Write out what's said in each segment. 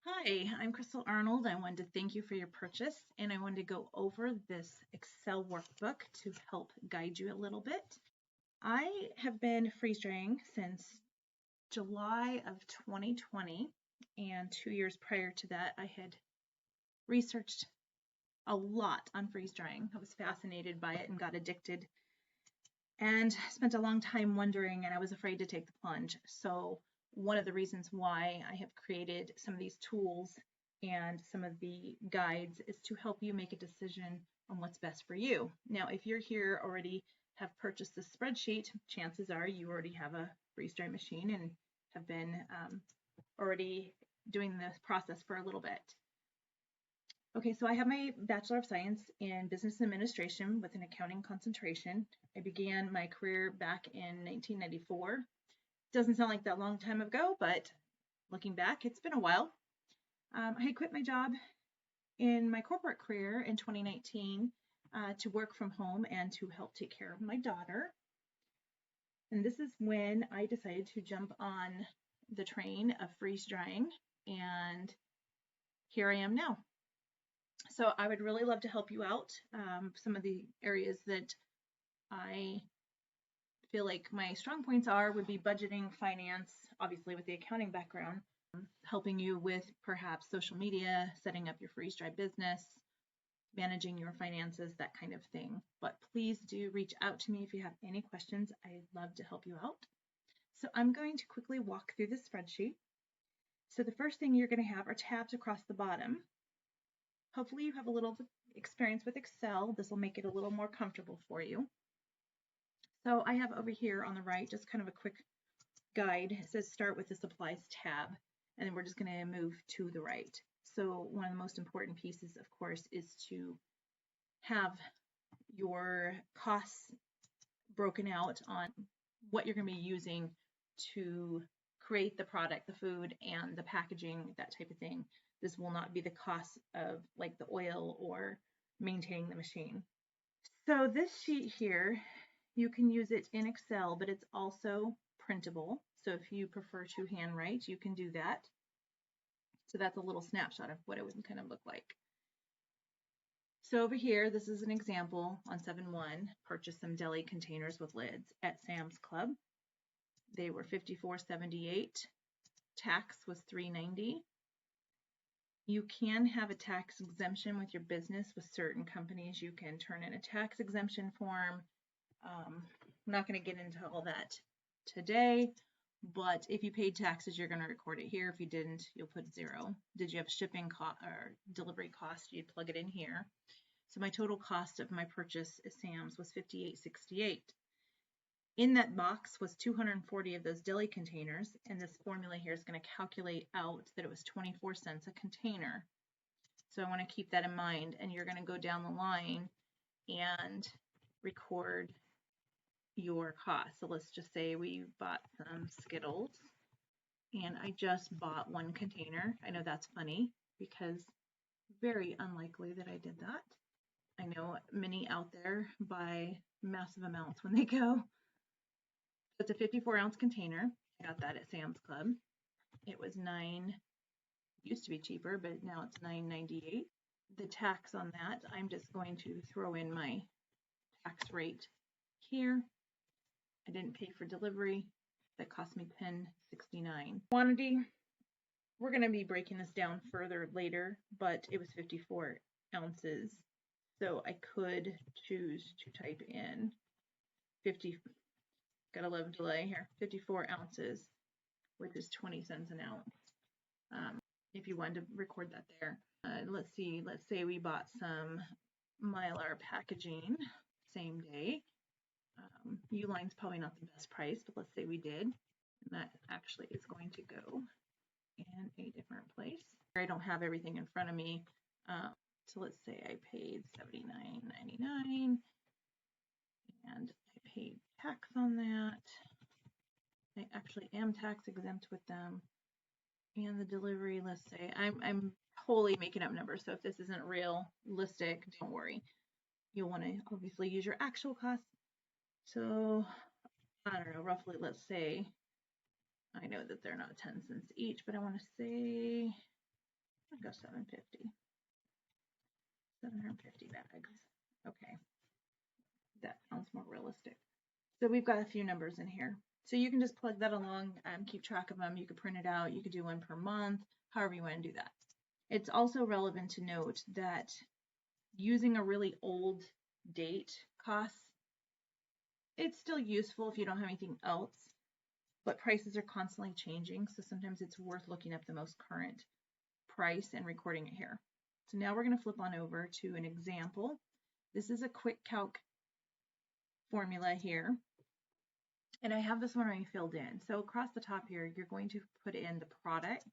Hi, I'm Crystal Arnold. I wanted to thank you for your purchase, and I wanted to go over this Excel workbook to help guide you a little bit. I have been freeze drying since July of 2020, and 2 years prior to that, I had researched a lot on freeze drying. I was fascinated by it and got addicted and spent a long time wondering, and I was afraid to take the plunge. So one of the reasons why I have created some of these tools and some of the guides is to help you make a decision on what's best for you. Now, if you're here already have purchased this spreadsheet, chances are you already have a freeze dry machine and have been already doing this process for a little bit. Okay, so I have my Bachelor of Science in Business Administration with an accounting concentration. I began my career back in 1994. Doesn't sound like that long time ago, but looking back, it's been a while. I had quit my job in my corporate career in 2019 to work from home and to help take care of my daughter. And this is when I decided to jump on the train of freeze drying, and here I am now. So I would really love to help you out. Some of the areas that I feel like my strong points are would be budgeting, finance, obviously with the accounting background, helping you with perhaps social media, setting up your freeze dry business, managing your finances, that kind of thing. But please do reach out to me if you have any questions. I'd love to help you out. So I'm going to quickly walk through the spreadsheet. So the first thing you're going to have are tabs across the bottom. Hopefully you have a little experience with Excel. This will make it a little more comfortable for you. So I have over here on the right just kind of a quick guide. It says start with the supplies tab, and then we're just going to move to the right. So one of the most important pieces, of course, is to have your costs broken out on what you're going to be using to create the product, the food, and the packaging, that type of thing. This will not be the cost of like the oil or maintaining the machine. So this sheet here, you can use it in Excel, but it's also printable. So if you prefer to handwrite, you can do that. So that's a little snapshot of what it would kind of look like. So over here, this is an example on 7/1, purchase some deli containers with lids at Sam's Club. They were $54.78. Tax was $3.90. You can have a tax exemption with your business. With certain companies, you can turn in a tax exemption form. I'm not going to get into all that today, but if you paid taxes, you're going to record it here. If you didn't, you'll put 0. Did you have shipping cost or delivery cost? You'd plug it in here. So my total cost of my purchase at Sam's was $58.68. In that box was 240 of those deli containers, and this formula here is going to calculate out that it was 24 cents a container. So I want to keep that in mind, and you're going to go down the line and record your cost. So let's just say we bought some Skittles, and I just bought 1 container. I know that's funny because very unlikely that I did that. I know many out there buy massive amounts when they go. It's a 54-ounce container. I got that at Sam's Club. It was used to be cheaper, but now it's $9.98. The tax on that, I'm just going to throw in my tax rate here. I didn't pay for delivery. That cost me $10.69. Quantity, we're going to be breaking this down further later, but it was 54 ounces. So I could choose to type in 50, got a little delay here, 54 ounces, which is 20 cents an ounce. If you wanted to record that there. Let's see, let's say we bought some Mylar packaging same day. Uline's probably not the best price, but let's say we did. And that actually is going to go in a different place. I don't have everything in front of me. So let's say I paid $79.99 and I paid tax on that. I actually am tax exempt with them. And the delivery, let's say, I'm wholly making up numbers. So if this isn't realistic, don't worry. You'll want to obviously use your actual cost. So I don't know, roughly, let's say, I know that they're not 10 cents each, but I want to say I'll go 750. 750 bags. Okay, that sounds more realistic. So we've got a few numbers in here. So you can just plug that along and keep track of them. You could print it out. You could do one per month, however you want to do that. It's also relevant to note that using a really old date costs. It's still useful if you don't have anything else, but prices are constantly changing. So sometimes it's worth looking up the most current price and recording it here. So now we're going to flip on over to an example. This is a quick calc formula here. And I have this one already filled in. So across the top here, you're going to put in the product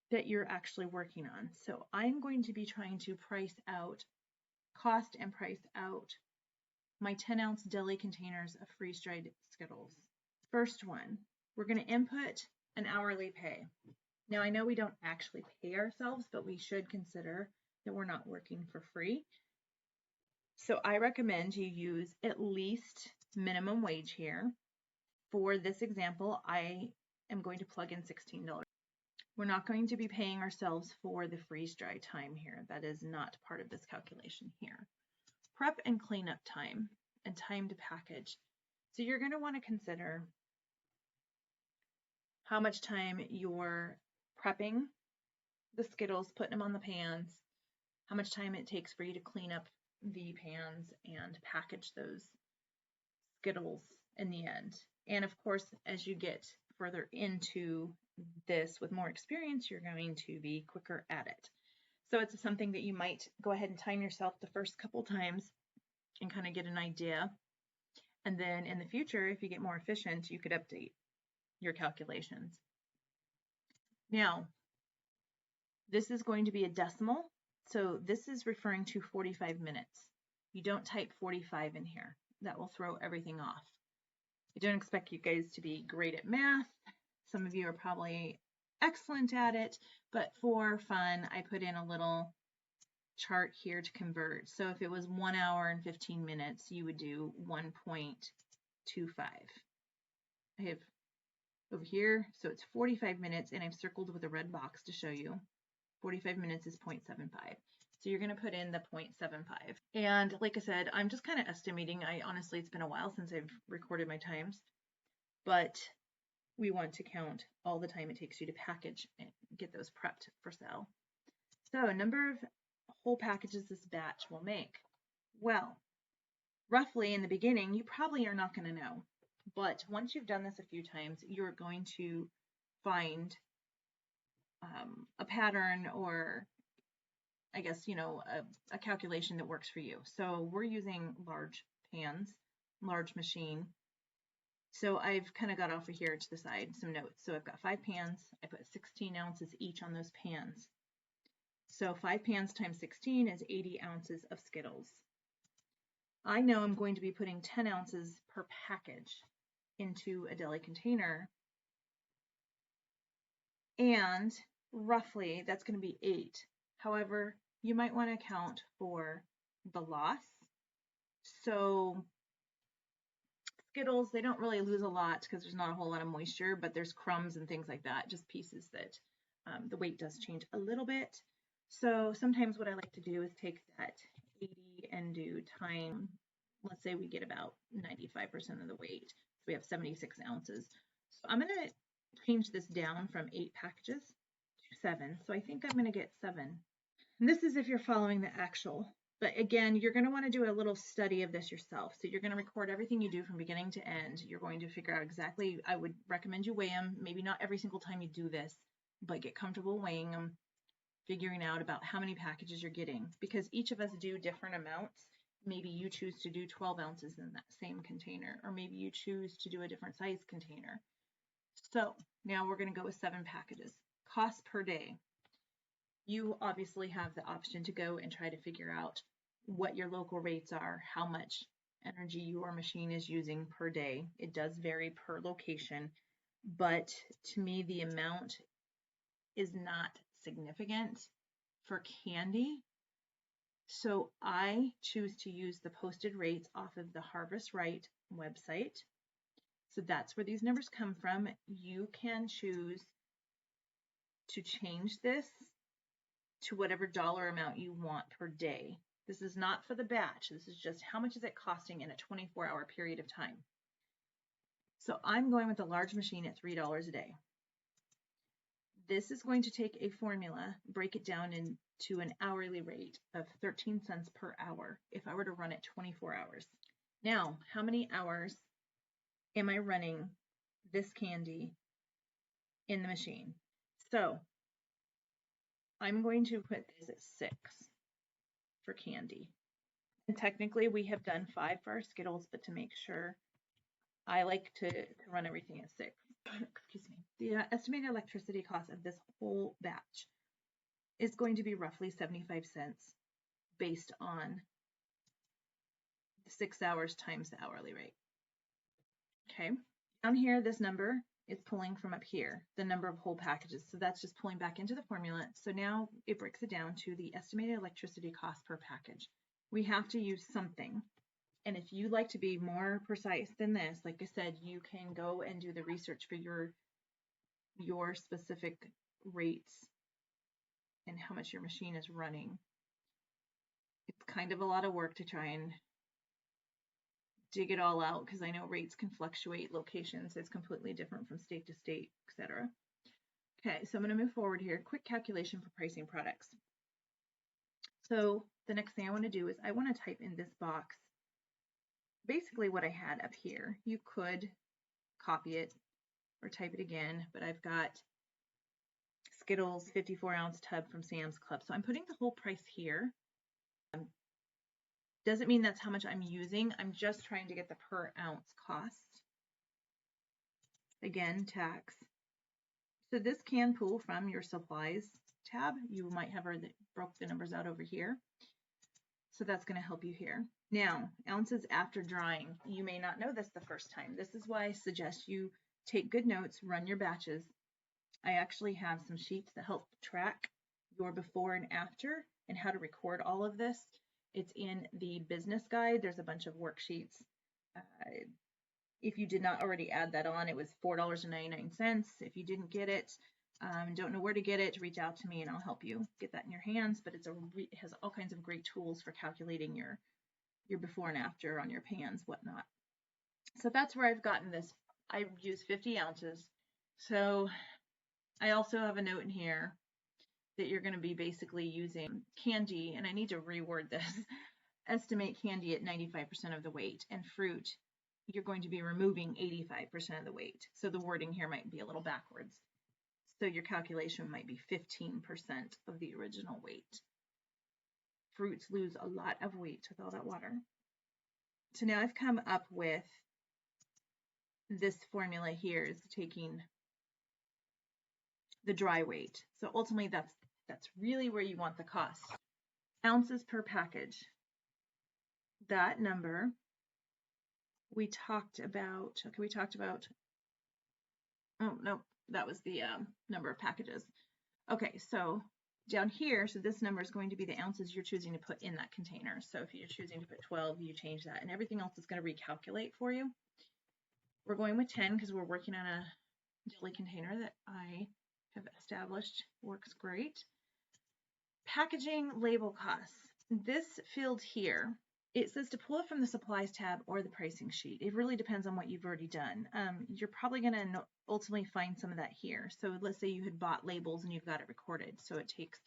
that you're actually working on. So I'm going to be trying to cost and price out my 10-ounce deli containers of freeze-dried Skittles. First one, we're going to input an hourly pay. Now I know we don't actually pay ourselves, but we should consider that we're not working for free. So I recommend you use at least minimum wage here. For this example, I am going to plug in $16. We're not going to be paying ourselves for the freeze-dry time here. That is not part of this calculation here. Prep and cleanup time and time to package. So you're going to want to consider how much time you're prepping the Skittles, putting them on the pans, how much time it takes for you to clean up the pans and package those Skittles in the end. And of course, as you get further into this with more experience, you're going to be quicker at it. So it's something that you might go ahead and time yourself the first couple times and kind of get an idea. And then in the future, if you get more efficient, you could update your calculations. Now, this is going to be a decimal. So this is referring to 45 minutes. You don't type 45 in here. That will throw everything off. I don't expect you guys to be great at math. Some of you are probably excellent at it, but for fun, I put in a little chart here to convert. So if it was 1 hour and 15 minutes, you would do 1.25. I have over here, so it's 45 minutes, and I've circled with a red box to show you. 45 minutes is 0.75. So you're going to put in the 0.75. And like I said, I'm just kind of estimating. Honestly, it's been a while since I've recorded my times, but we want to count all the time it takes you to package and get those prepped for sale. So number of whole packages this batch will make. Well, roughly in the beginning, you probably are not going to know. But once you've done this a few times, you're going to find a pattern, or I guess, a calculation that works for you. So we're using large pans, large machine. So I've kind of got off of here to the side some notes. So I've got 5 pans. I put 16 ounces each on those pans. So 5 pans times 16 is 80 ounces of Skittles. I know I'm going to be putting 10 ounces per package into a deli container. And roughly that's going to be 8. However, you might want to account for the loss. So Skittles, they don't really lose a lot because there's not a whole lot of moisture, but there's crumbs and things like that, just pieces that the weight does change a little bit. So sometimes what I like to do is take that 80 and do time, let's say we get about 95% of the weight. So we have 76 ounces. So I'm going to change this down from 8 packages to 7. So I think I'm going to get 7. And this is if you're following the actual. But again, you're going to want to do a little study of this yourself. So you're going to record everything you do from beginning to end. You're going to figure out exactly, I would recommend you weigh them. Maybe not every single time you do this, but get comfortable weighing them, figuring out about how many packages you're getting. Because each of us do different amounts. Maybe you choose to do 12 ounces in that same container, or maybe you choose to do a different size container. So now we're going to go with 7 packages. Cost per day. You obviously have the option to go and try to figure out what your local rates are, how much energy your machine is using per day. It does vary per location, but to me, the amount is not significant for candy. So I choose to use the posted rates off of the Harvest Right website. So that's where these numbers come from. You can choose to change this to whatever dollar amount you want per day. This is not for the batch. This is just how much is it costing in a 24-hour period of time. So I'm going with the large machine at $3 a day. This is going to take a formula, break it down into an hourly rate of 13 cents per hour if I were to run it 24 hours. Now, how many hours am I running this candy in the machine? So I'm going to put this at 6 for candy. And technically we have done 5 for our Skittles, but to make sure, I like to run everything at 6. Excuse me. The estimated electricity cost of this whole batch is going to be roughly 75 cents based on 6 hours times the hourly rate. Okay. Down here, this number is pulling from up here, the number of whole packages. So that's just pulling back into the formula. So now it breaks it down to the estimated electricity cost per package. We have to use something. And if you like to be more precise than this, like I said, you can go and do the research for your specific rates and how much your machine is running. It's kind of a lot of work to try and dig it all out because I know rates can fluctuate, locations is completely different from state to state, etc. Okay, so I'm going to move forward here. Quick calculation for pricing products. So the next thing I want to do is I want to type in this box basically what I had up here. You could copy it or type it again, but I've got Skittles 54-ounce tub from Sam's Club. So I'm putting the whole price here. Doesn't mean that's how much I'm using. I'm just trying to get the per ounce cost. Again, tax. So this can pull from your supplies tab. You might have broke the numbers out over here. So that's going to help you here. Now, ounces after drying. You may not know this the first time. This is why I suggest you take good notes, run your batches. I actually have some sheets that help track your before and after and how to record all of this. It's in the business guide. There's a bunch of worksheets. If you did not already add that on, it was $4.99. If you didn't get it, don't know where to get it, reach out to me and I'll help you get that in your hands. But it has all kinds of great tools for calculating your before and after on your pans, whatnot. So that's where I've gotten this. I use 50 ounces. So I also have a note in here that you're going to be basically using candy, and I need to reword this, estimate candy at 95% of the weight, and fruit, you're going to be removing 85% of the weight. So the wording here might be a little backwards. So your calculation might be 15% of the original weight. Fruits lose a lot of weight with all that water. So now I've come up with this formula here is taking the dry weight. So ultimately that's really where you want the cost. Ounces per package. That number we talked about, oh no, that was the number of packages. Okay, so down here, so this number is going to be the ounces you're choosing to put in that container. So if you're choosing to put 12, you change that, and everything else is going to recalculate for you. We're going with 10 because we're working on a jelly container that I have established works great. Packaging label costs. This field here, it says to pull it from the supplies tab or the pricing sheet. It really depends on what you've already done. You're probably going to ultimately find some of that here. So let's say you had bought labels and you've got it recorded. So it takes,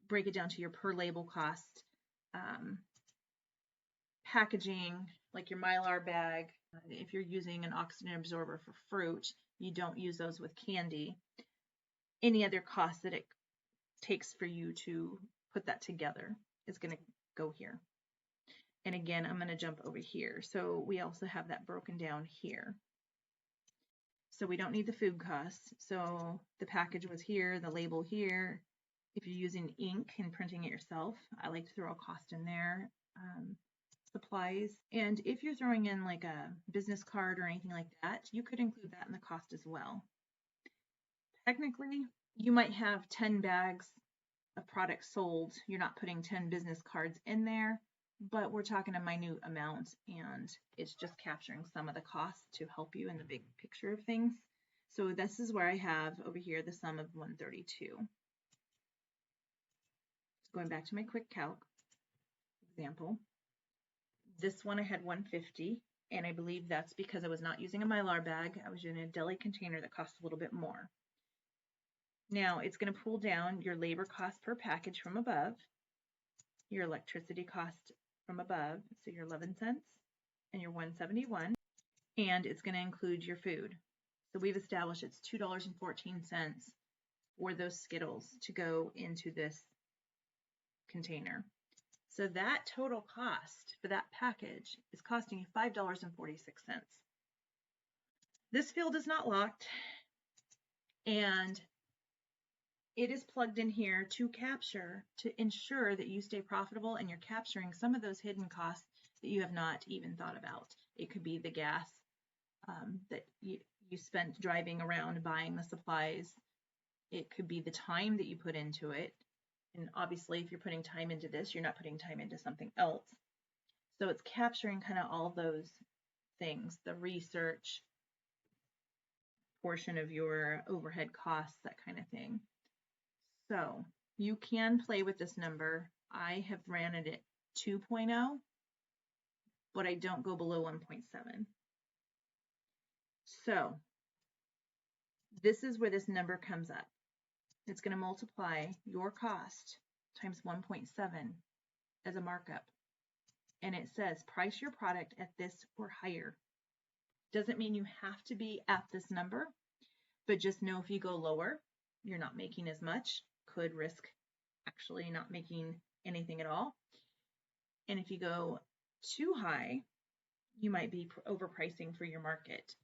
break it down to your per label cost. Packaging, like your Mylar bag. If you're using an oxygen absorber for fruit, you don't use those with candy. Any other cost that it takes for you to put that together is going to go here. And again, I'm going to jump over here. So we also have that broken down here. So we don't need the food costs. So the package was here, the label here. If you're using ink and printing it yourself, I like to throw a cost in there. Supplies. And if you're throwing in like a business card or anything like that, you could include that in the cost as well. Technically, you might have 10 bags of products sold. You're not putting 10 business cards in there, but we're talking a minute amount and it's just capturing some of the costs to help you in the big picture of things. So this is where I have over here the sum of 132. So going back to my quick calc example, this one I had 150, and I believe that's because I was not using a Mylar bag. I was using a deli container that costs a little bit more. Now it's going to pull down your labor cost per package from above, your electricity cost from above, so your 11 cents and your 171, and it's going to include your food. So we've established it's $2.14 for those Skittles to go into this container. So that total cost for that package is costing you $5.46. This field is not locked, and it is plugged in here to capture, to ensure that you stay profitable and you're capturing some of those hidden costs that you have not even thought about. It could be the gas that you spent driving around buying the supplies. It could be the time that you put into it. And obviously, if you're putting time into this, you're not putting time into something else. So it's capturing kind of all those things, the research portion of your overhead costs, that kind of thing. So you can play with this number. I have ran it at 2.0, but I don't go below 1.7. So this is where this number comes up. It's going to multiply your cost times 1.7 as a markup. And it says price your product at this or higher. Doesn't mean you have to be at this number, but just know if you go lower, you're not making as much, could risk actually not making anything at all. And if you go too high, you might be overpricing for your market.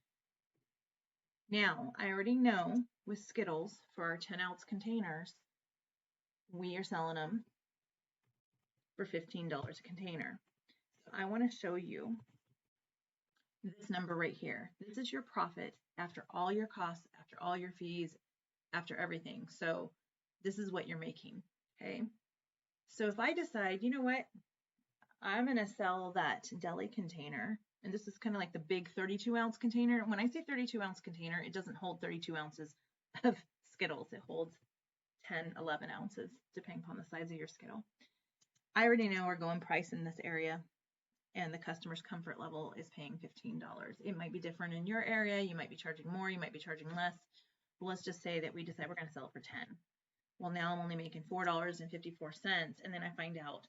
Now, I already know with Skittles, for our 10-ounce containers, we are selling them for $15 a container. So I want to show you this number right here. This is your profit after all your costs, after all your fees, after everything. So this is what you're making, okay? So if I decide, you know what, I'm going to sell that deli container, and this is kind of like the big 32-ounce container. When I say 32-ounce container, it doesn't hold 32 ounces of Skittles. It holds 10, 11 ounces, depending upon the size of your Skittle. I already know we're going price in this area, and the customer's comfort level is paying $15. It might be different in your area. You might be charging more. You might be charging less. But let's just say that we decide we're going to sell it for 10. Well, now I'm only making $4.54, and then I find out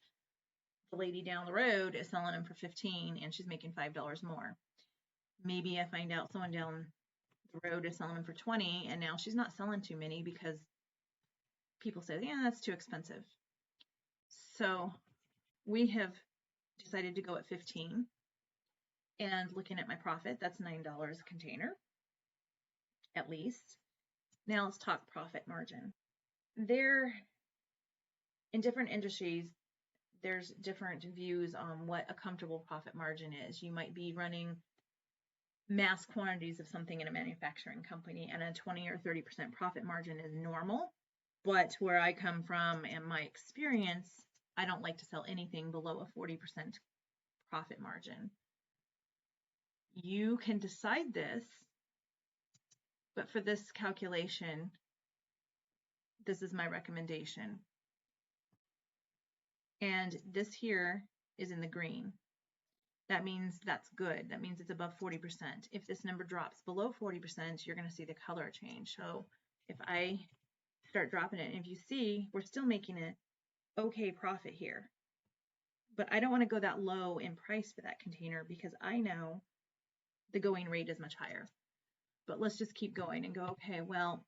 the lady down the road is selling them for 15 and she's making $5 more. Maybe I find out someone down the road is selling them for 20 and now she's not selling too many because people say, yeah, that's too expensive. So we have decided to go at 15, and looking at my profit, that's $9 a container at least. Now let's talk profit margin. In different industries, there's different views on what a comfortable profit margin is. You might be running mass quantities of something in a manufacturing company, and a 20 or 30% profit margin is normal. But where I come from and my experience, I don't like to sell anything below a 40% profit margin. You can decide this, but for this calculation, this is my recommendation. And this here is in the green. That means that's good. That means it's above 40%. If this number drops below 40%, you're going to see the color change. So if I start dropping it, and if you see, we're still making an okay profit here. But I don't want to go that low in price for that container because I know the going rate is much higher. But let's just keep going and go, okay, well,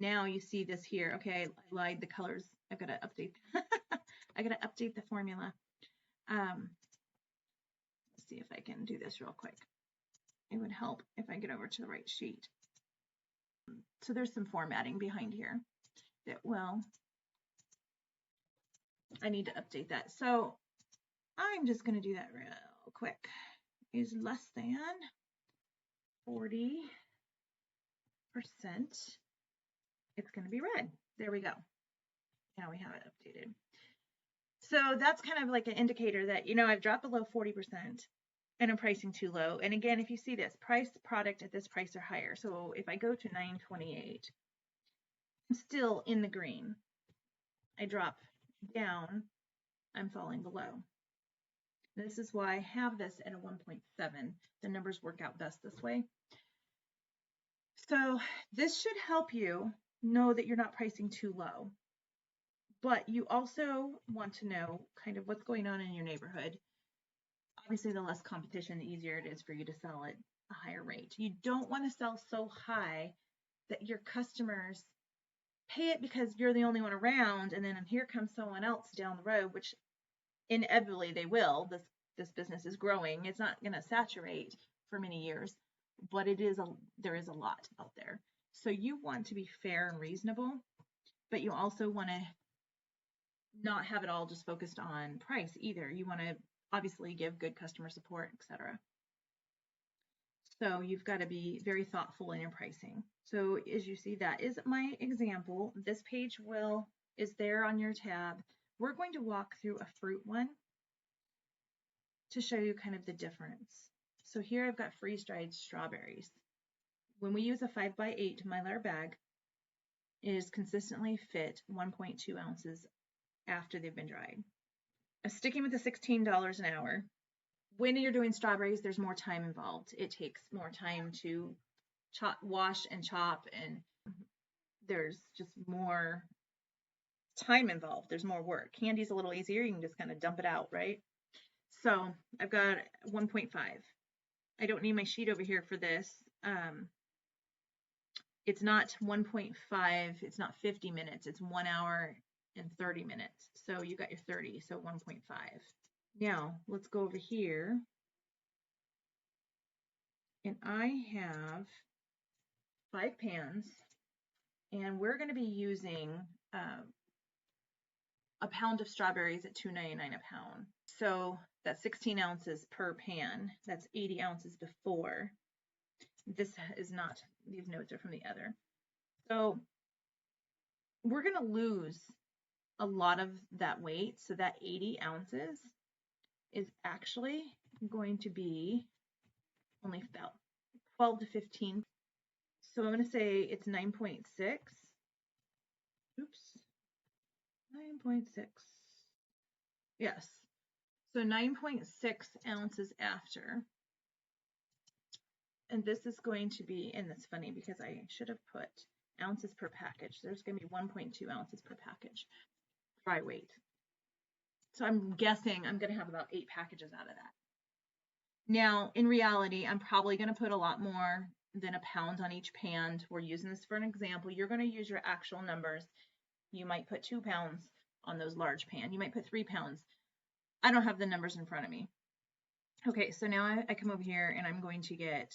now you see this here. Okay, I lied, the colors. I've got to update. I got to update the formula. Let's see if I can do this real quick. It would help if I get over to the right sheet. So there's some formatting behind here that, well, I need to update that. So I'm just going to do that real quick. Is less than 40%. It's going to be red. There we go. Now we have it updated. So that's kind of like an indicator that, you know, I've dropped below 40%. and I'm pricing too low. And again, if you see this, price product at this price or higher. So if I go to $9.28, I'm still in the green. I drop down, I'm falling below. This is why I have this at a 1.7. The numbers work out best this way. So this should help you know that you're not pricing too low. But you also want to know kind of what's going on in your neighborhood. Obviously, the less competition, the easier it is for you to sell at a higher rate. You don't want to sell so high that your customers pay it because you're the only one around, and then here comes someone else down the road, which inevitably they will. This business is growing. It's not going to saturate for many years, but there is a lot out there. So you want to be fair and reasonable, but you also want to not have it all just focused on price either. You want to obviously give good customer support, etc. So you've got to be very thoughtful in your pricing. So as you see, that is my example. This page is there on your tab. We're going to walk through a fruit one to show you kind of the difference. So here I've got freeze-dried strawberries. When we use a 5x8 Mylar bag, it is consistently fit 1.2 ounces after they've been dried. Sticking with the $16 an hour, when you're doing strawberries, there's more time involved. It takes more time to wash and chop, and there's just more time involved. There's more work. Candy's a little easier. You can just kind of dump it out, right? So I've got 1.5. I don't need my sheet over here for this. It's not 1.5. It's not 50 minutes. It's 1 hour and 30 minutes. So you got your 30, so 1.5. Now let's go over here. And I have 5 pans, and we're going to be using a pound of strawberries at $2.99 a pound. So that's 16 ounces per pan. That's 80 ounces before. This is not, these notes are from the other. So we're going to lose a lot of that weight. So that 80 ounces is actually going to be only about 12 to 15. So I'm going to say it's 9.6. Oops. 9.6. Yes. So 9.6 ounces after. And this is going to be, and that's funny because I should have put ounces per package. There's going to be 1.2 ounces per package, dry weight. So I'm guessing I'm going to have about 8 packages out of that. Now, in reality, I'm probably going to put a lot more than a pound on each pan. We're using this for an example. You're going to use your actual numbers. You might put 2 pounds on those large pans. You might put 3 pounds. I don't have the numbers in front of me. Okay, so now I come over here and I'm going to get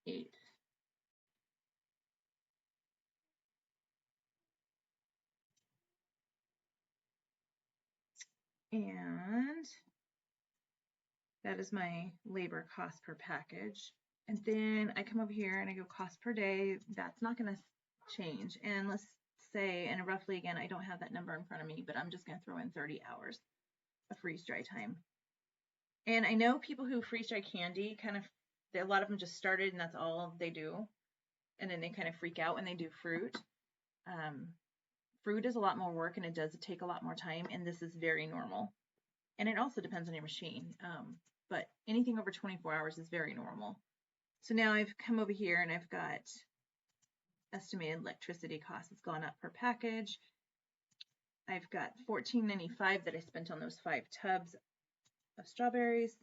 8. And that is my labor cost per package. And then I come over here and I go cost per day. That's not going to change. And let's say, and roughly again, I don't have that number in front of me, but I'm just going to throw in 30 hours of freeze dry time. And I know people who freeze dry candy a lot of them just started and that's all they do. And then they kind of freak out when they do fruit. Fruit is a lot more work and it does take a lot more time, and this is very normal. And it also depends on your machine, but anything over 24 hours is very normal. So now I've come over here and I've got estimated electricity costs. It's gone up per package. I've got $14.95 that I spent on those 5 tubs of strawberries.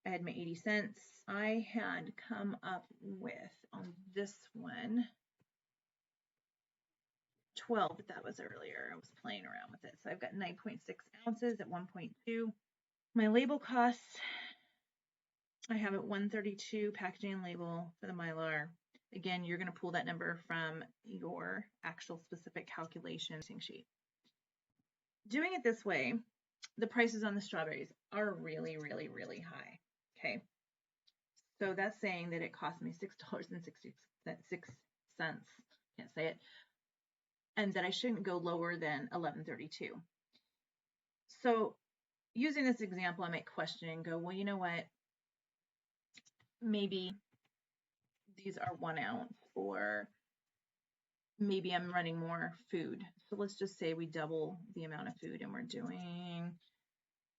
I had my 80 cents. I had come up with, on this one, 12, but that was earlier. I was playing around with it. So I've got 9.6 ounces at 1.2. My label costs, I have at 132 packaging and label for the Mylar. Again, you're going to pull that number from your actual specific calculation sheet. Doing it this way, the prices on the strawberries are really, really, really high. Okay. So that's saying that it cost me $6.66. Can't say it. And that I shouldn't go lower than $11.32. So using this example, I might question and go, well, you know what? Maybe these are 1 ounce, or maybe I'm running more food. So let's just say we double the amount of food and we're doing,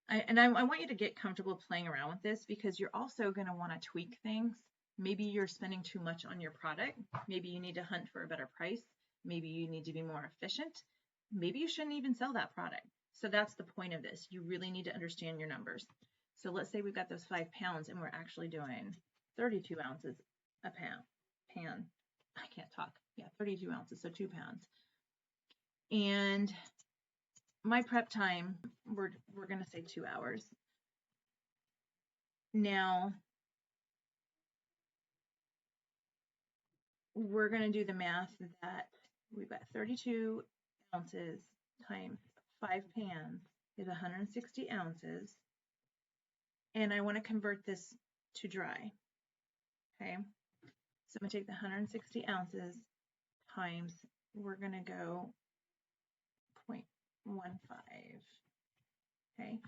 I want you to get comfortable playing around with this, because you're also going to want to tweak things. Maybe you're spending too much on your product. Maybe you need to hunt for a better price. Maybe you need to be more efficient. Maybe you shouldn't even sell that product. So that's the point of this. You really need to understand your numbers. So let's say we've got those 5 pounds and we're actually doing 32 ounces a pan. I can't talk. Yeah, 32 ounces, so 2 pounds. And my prep time, we're going to say 2 hours. Now, we're going to do the math that we've got 32 ounces times 5 pans is 160 ounces. And I want to convert this to dry. Okay. So I'm going to take the 160 ounces times, we're going to go 0.15. Okay.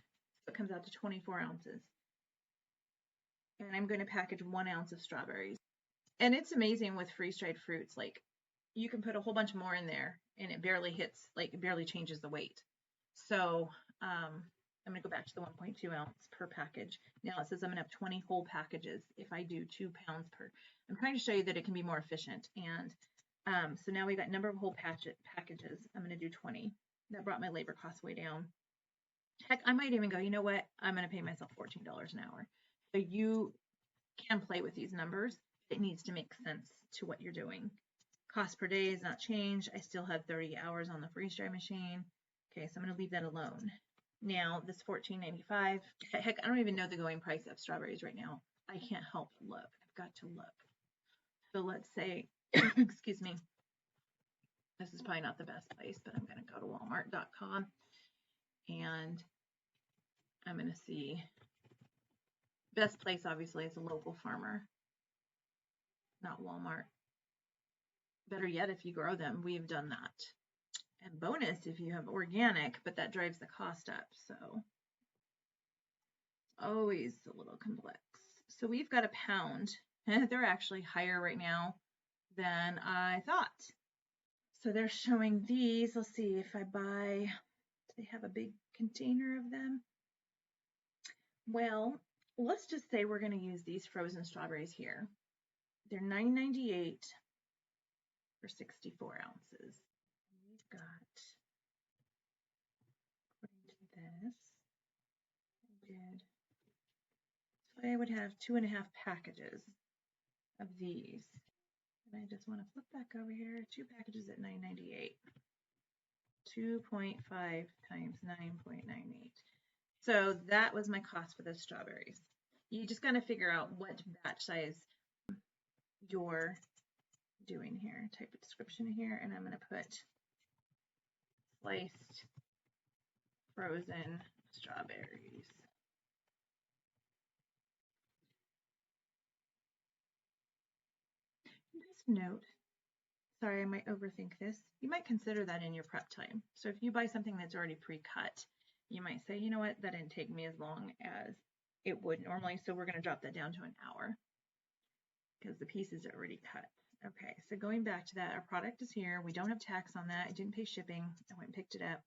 So it comes out to 24 ounces. And I'm going to package 1 ounce of strawberries. And it's amazing with freeze-dried fruits, like you can put a whole bunch more in there and it barely hits, like it barely changes the weight. So I'm going to go back to the 1.2 ounce per package. Now it says I'm going to have 20 whole packages if I do 2 pounds per. I'm trying to show you that it can be more efficient. And so now we got number of whole packages. I'm going to do 20. That brought my labor costs way down. Heck, I might even go, you know what? I'm going to pay myself $14 an hour. So you can play with these numbers. It needs to make sense to what you're doing. Cost per day is not changed. I still have 30 hours on the freeze dry machine. Okay, so I'm going to leave that alone. Now, this $14.95, heck, I don't even know the going price of strawberries right now. I can't help but look. I've got to look. So let's say, excuse me, this is probably not the best place, but I'm going to go to walmart.com and I'm going to see. Best place, obviously, is a local farmer, not Walmart. Better yet, if you grow them, we've done that. And bonus if you have organic, but that drives the cost up. So always a little complex. So we've got a pound. They're actually higher right now than I thought. So they're showing these. Let's see if I buy, do they have a big container of them? Well, let's just say we're going to use these frozen strawberries here. They're $9.98 for 64 ounces. We've got, according to this, so I would have 2.5 packages of these. And I just want to flip back over here. 2 packages at $9.98. 2.5 times 9.98. So that was my cost for those strawberries. You just got to figure out what batch size you're doing here. Type a description here, and I'm going to put sliced frozen strawberries. Just note, sorry, I might overthink this. You might consider that in your prep time. So if you buy something that's already pre-cut, you might say, you know what, that didn't take me as long as it would normally, so we're going to drop that down to an hour because the pieces are already cut. Okay, so going back to that, our product is here. We don't have tax on that. I didn't pay shipping. I went and picked it up.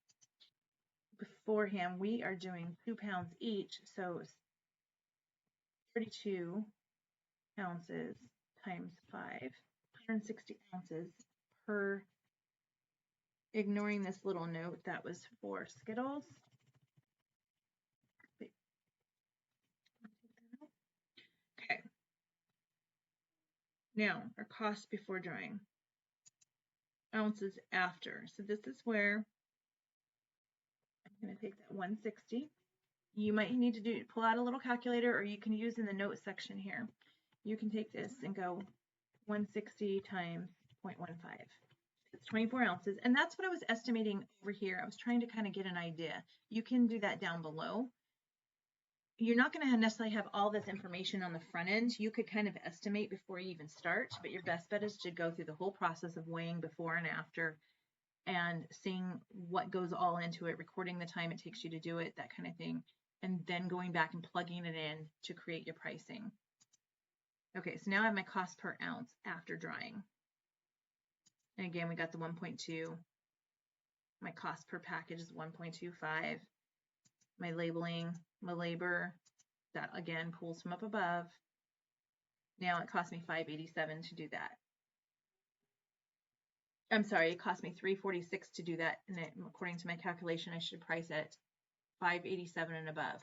Beforehand, we are doing 2 pounds each, so 32 ounces times 5, 160 ounces per, ignoring this little note that was for Skittles. Okay. Now, our cost before drying. Ounces after. So this is where I'm going to take that 160. You might need to pull out a little calculator, or you can use in the note section here. You can take this and go 160 times 0.15. It's 24 ounces, and that's what I was estimating over here. I was trying to kind of get an idea. You can do that down below. You're not going to necessarily have all this information on the front end. You could kind of estimate before you even start, but your best bet is to go through the whole process of weighing before and after and seeing what goes all into it, recording the time it takes you to do it, that kind of thing. and then going back and plugging it in to create your pricing. Okay, so now I have my cost per ounce after drying. And again, we got the 1.2. My cost per package is 1.25. My labeling, my labor, that again pulls from up above. Now it cost me $5.87 to do that. I'm sorry, it cost me $3.46 to do that, and according to my calculation, I should price at $5.87 and above.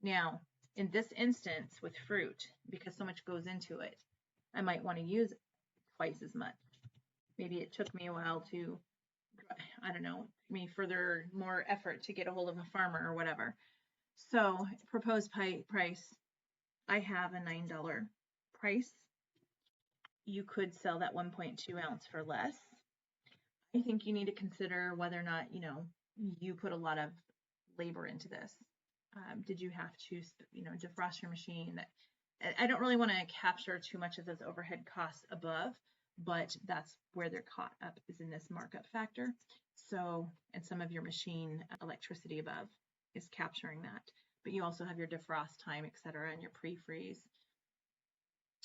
Now, in this instance with fruit, because so much goes into it, I might want to use twice as much. Maybe it took me a while to, I don't know, more effort to get a hold of a farmer or whatever. So proposed price, I have a $9 price. You could sell that 1.2 ounce for less. I think you need to consider whether or not, you put a lot of labor into this. Did you have to, defrost your machine? I don't really want to capture too much of those overhead costs above, but that's where they're caught up, is in this markup factor. So, and some of your machine electricity above is capturing that. But you also have your defrost time, etc., and your pre-freeze.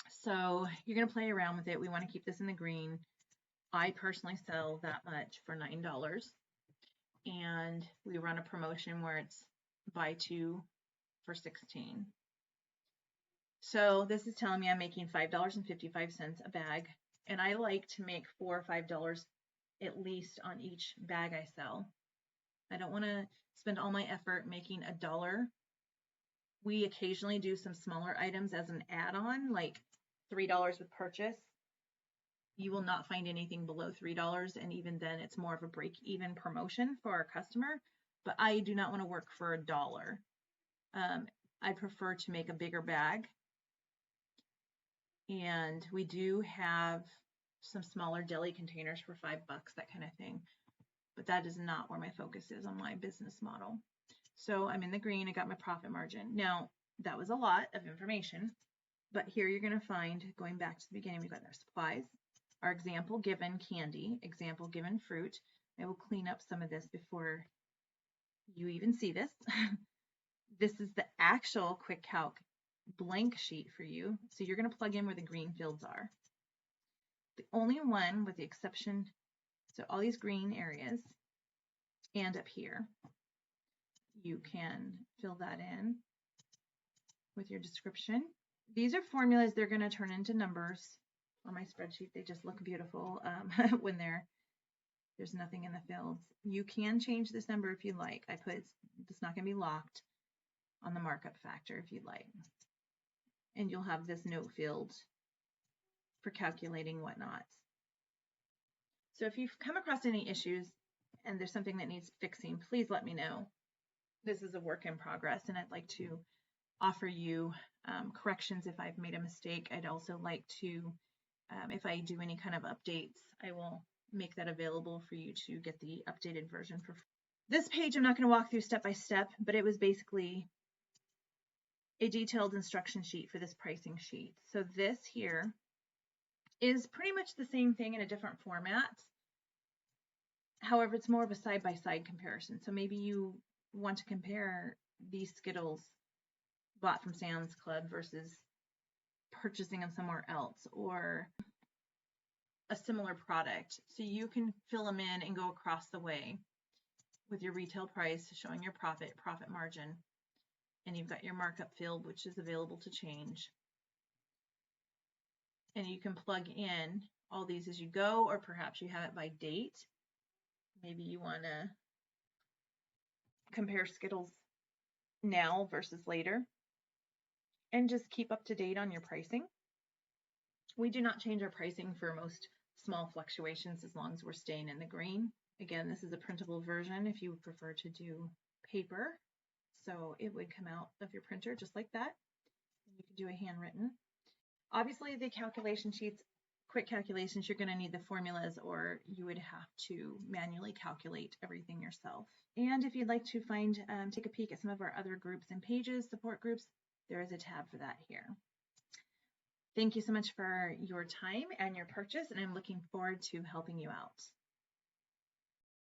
So you're going to play around with it. We want to keep this in the green. I personally sell that much for $9. And we run a promotion where it's buy 2 for $16. So this is telling me I'm making $5.55 a bag. And I like to make $4 or $5 at least on each bag I sell. I don't want to spend all my effort making $1. We occasionally do some smaller items as an add-on, like $3 with purchase. You will not find anything below $3, and even then it's more of a break-even promotion for our customer, but I do not want to work for $1. I prefer to make a bigger bag, and we do have some smaller deli containers for $5, that kind of thing, but that is not where my focus is on my business model. So I'm in the green. I got my profit margin. Now, that was a lot of information, but here you're going to find, going back to the beginning, we've got our supplies, our example given candy, example given fruit. I will clean up some of this before you even see this. This is the actual quick calc blank sheet for you. So you're going to plug in where the green fields are. The only one with the exception, so all these green areas and up here, you can fill that in with your description. These are formulas. They're going to turn into numbers. On my spreadsheet, they just look beautiful when there's nothing in the fields. You can change this number if you like. It's not going to be locked on the markup factor if you'd like. And you'll have this note field for calculating whatnot. So if you've come across any issues and there's something that needs fixing, please let me know. This is a work in progress, and I'd like to offer you corrections if I've made a mistake. I'd also like to, if I do any kind of updates, I will make that available for you to get the updated version for free. This page I'm not going to walk through step by step, but it was basically a detailed instruction sheet for this pricing sheet. So this here is pretty much the same thing in a different format. However, it's more of a side-by-side comparison. So maybe you want to compare these Skittles bought from Sam's Club versus purchasing them somewhere else, or a similar product. So you can fill them in and go across the way with your retail price, showing your profit margin, and you've got your markup field, which is available to change. And you can plug in all these as you go, or perhaps you have it by date. Maybe you want to compare Skittles now versus later, and just keep up to date on your pricing. We do not change our pricing for most small fluctuations as long as we're staying in the green. Again, this is a printable version if you would prefer to do paper. So it would come out of your printer just like that. You can do a handwritten. Obviously, the calculation sheets, quick calculations, you're going to need the formulas, or you would have to manually calculate everything yourself. And if you'd like to take a peek at some of our other groups and pages, support groups, there is a tab for that here. Thank you so much for your time and your purchase, and I'm looking forward to helping you out.